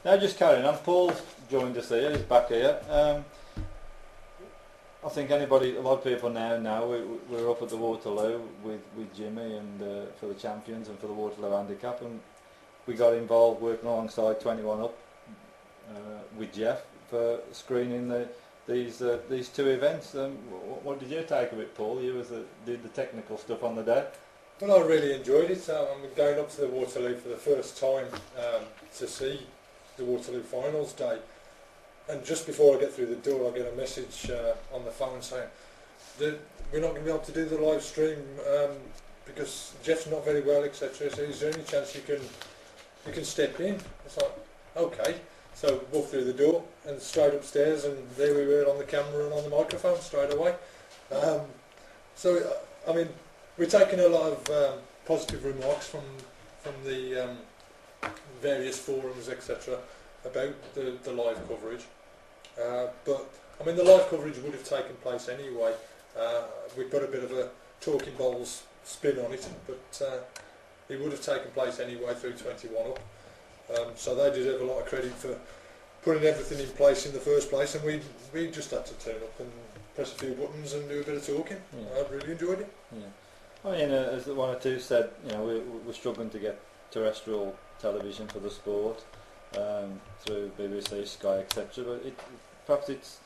Now just carrying on, Paul's joined us here, he's back here. I think a lot of people now know we're up at the Waterloo with Jimmy and for the champions and for the Waterloo Handicap, and we got involved working alongside 21 Up with Jeff for screening these two events. What did you take of it, Paul? You did the technical stuff on the day. Well, I really enjoyed it. I'm going up to the Waterloo for the first time to see the Waterloo Finals Day, and just before I get through the door I get a message on the phone saying that we're not going to be able to do the live stream because Jeff's not very well, etc. So is there any chance you can step in? It's like, okay. So walk through the door and straight upstairs, and there we were on the camera and on the microphone straight away. So I mean, we're taking a lot of positive remarks from the various forums, etc., about the live coverage. But I mean, the live coverage would have taken place anyway. We've got a bit of a Talkingbowls spin on it, but it would have taken place anyway through 21 Up. So they deserve a lot of credit for putting everything in place in the first place, and we just had to turn up and press a few buttons and do a bit of talking. Yeah. I really enjoyed it. Yeah. I mean, as one or two said, we're struggling to get terrestrial television for the sport through BBC, Sky, etc. But perhaps it's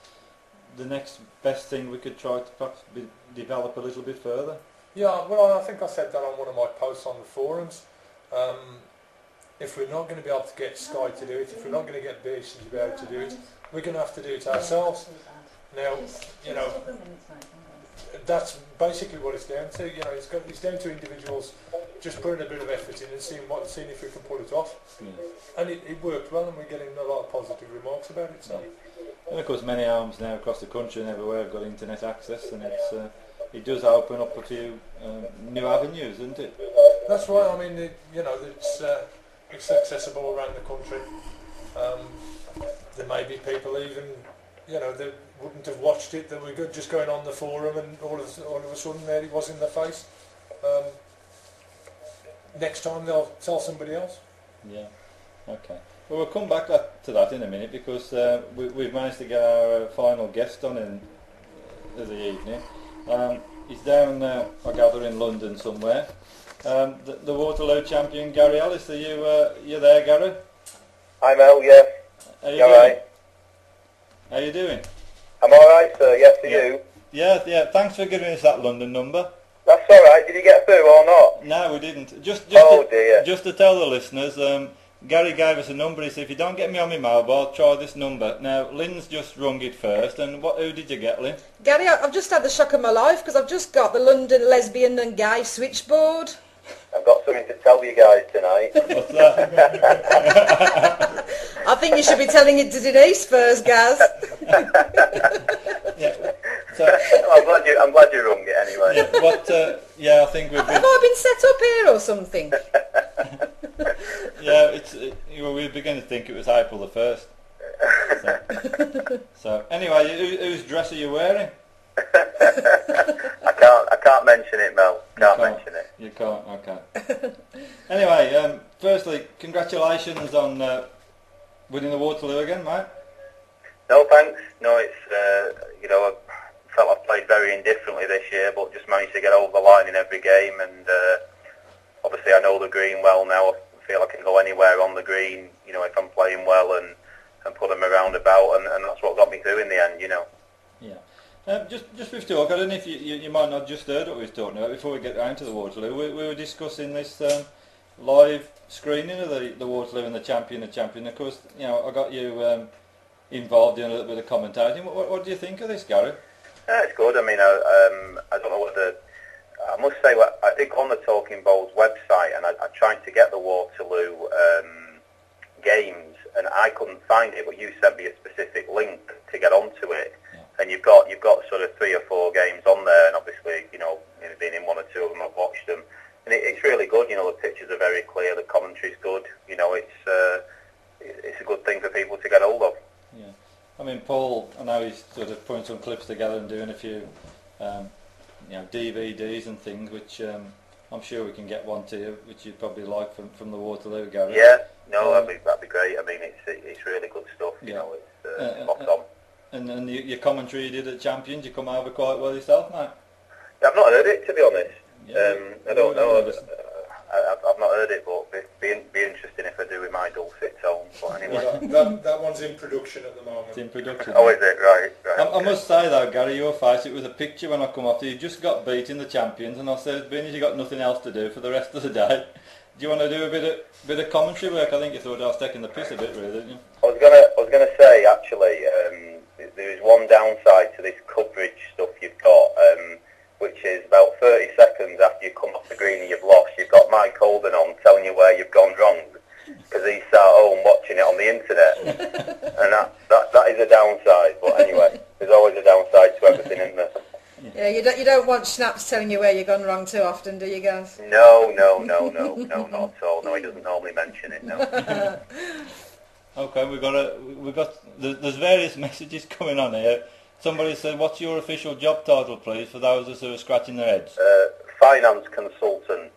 the next best thing we could try to perhaps develop a little bit further. Yeah, well, I think I said that on one of my posts on the forums. If we're not going to be able to get Sky to do it, if we're not going to get BBC to be able to do it, we're going to have to do it ourselves. Now, that's basically what it's down to. It's down to individuals just putting a bit of effort in and seeing if we can pull it off. And it worked well, and we're getting a lot of positive remarks about it. So. And of course, many homes now across the country and everywhere have got internet access, and it does open up a few new avenues, isn't it? That's right. I mean, it's accessible around the country. There may be people even, that wouldn't have watched it, that were just going on the forum, and all of a sudden there it was in their face. Next time they'll tell somebody else. Yeah. Okay. Well, we'll come back to that in a minute, because we've managed to get our final guest on in the evening. He's down, I gather, in London somewhere. The Waterloo champion, Gary Ellis. Are you there, Gary? Hi, Mel. Yes. How you doing? How you doing? I'm all right, sir. Yes, are you? Yeah. Thanks for giving us that London number. That's all right. Did you get through or not? No, we didn't. Just to tell the listeners, Gary gave us a number. He said, if you don't get me on my mobile, try this number. Now, Lynn's just rung it first, and who did you get, Lynn? Gary, I've just had the shock of my life, because I've just got the London lesbian and gay switchboard. I've got something to tell you guys tonight. What's that? I think you should be telling it to Denise first, Gaz. Yeah. So, I'm glad you rung it anyway. Yeah, I think we've been... Have I been set up here or something? Yeah, we began to think it was April the 1st. So anyway, whose dress are you wearing? I can't mention it, Mel. Can't mention it. You can't. Okay. Anyway, firstly, congratulations on winning the Waterloo again, mate. No, thanks. No, it's I felt I played very indifferently this year, but just managed to get over the line in every game, and obviously I know the green well now. I feel I can go anywhere on the green, if I'm playing well and put them around about, and that's what got me through in the end, Yeah. Just with talk, I don't know if you might not just heard what we were talking about before we get round to the Waterloo. We were discussing this live screening of the Waterloo and the champion. Of course, I got you involved in a little bit of commentating. What do you think of this, Gary? It's good. I mean, I don't know whether... I must say, I did go on the Talkingbowls website, and I tried to get the Waterloo games, and I couldn't find it, but you sent me a specific link to get onto it. Yeah. And you've got sort of 3 or 4 games on there, and obviously, being in 1 or 2 of them, I've watched them. And it's really good, the pictures are very clear, the commentary's good, it's a good thing for people to get hold of. Yeah. I mean, Paul, I know he's sort of putting some clips together and doing a few DVDs and things, which I'm sure we can get one to you, which you'd probably like from the Waterloo, Gary. Yeah, no, that'd be great. I mean, You know, it's spot on. And your commentary you did at Champions, you come over quite well yourself, mate. I've not heard it, to be honest. Yeah. I don't know. I've not heard it, but it'd be interesting if I do with my dulcet tone. But anyway, that one's in production at the moment. It's in production. Oh, is it? Right. I must say though, Gary, your face, it was a picture when I come after you just got beat in the Champions, and I said, being as you got nothing else to do for the rest of the day, do you want to do a bit of commentary work? I think you thought I was taking the piss a bit, really, didn't you? I was gonna say actually, there is one downside to this coverage stuff you've got, which is about 30 seconds after you come off the green and you've lost, you've got Mike Holden on telling you where you've gone wrong, because he's sat at home watching it on the internet, and that is a downside. But anyway, there's always a downside to everything, isn't there? Yeah, you don't want Snaps telling you where you've gone wrong too often, do you, guys? No, not at all. No, he doesn't normally mention it. No. Okay, there's various messages coming on here. Somebody said, what's your official job title, please, for those who are scratching their heads? Finance consultant.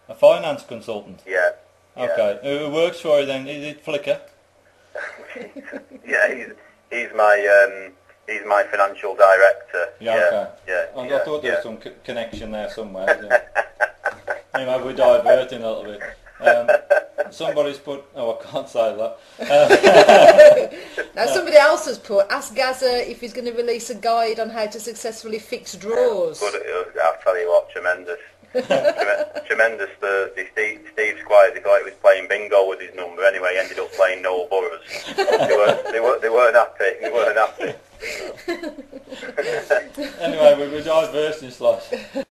A finance consultant? Yeah. Okay. Who works for you then? Is it Flickr? Yeah, he's my financial director. Yeah, okay. I thought there was some connection there somewhere. Yeah. Anyway, we're diverting a little bit. Somebody's put... Oh, I can't say that. Now, somebody else has put, ask Gaza if he's going to release a guide on how to successfully fix drawers. But I'll tell you what, tremendous. Tremendous Thursday. Steve Squires, he thought he was playing bingo with his number anyway, ended up playing Noel Burrows. They weren't happy. Anyway, we're diversing slightly.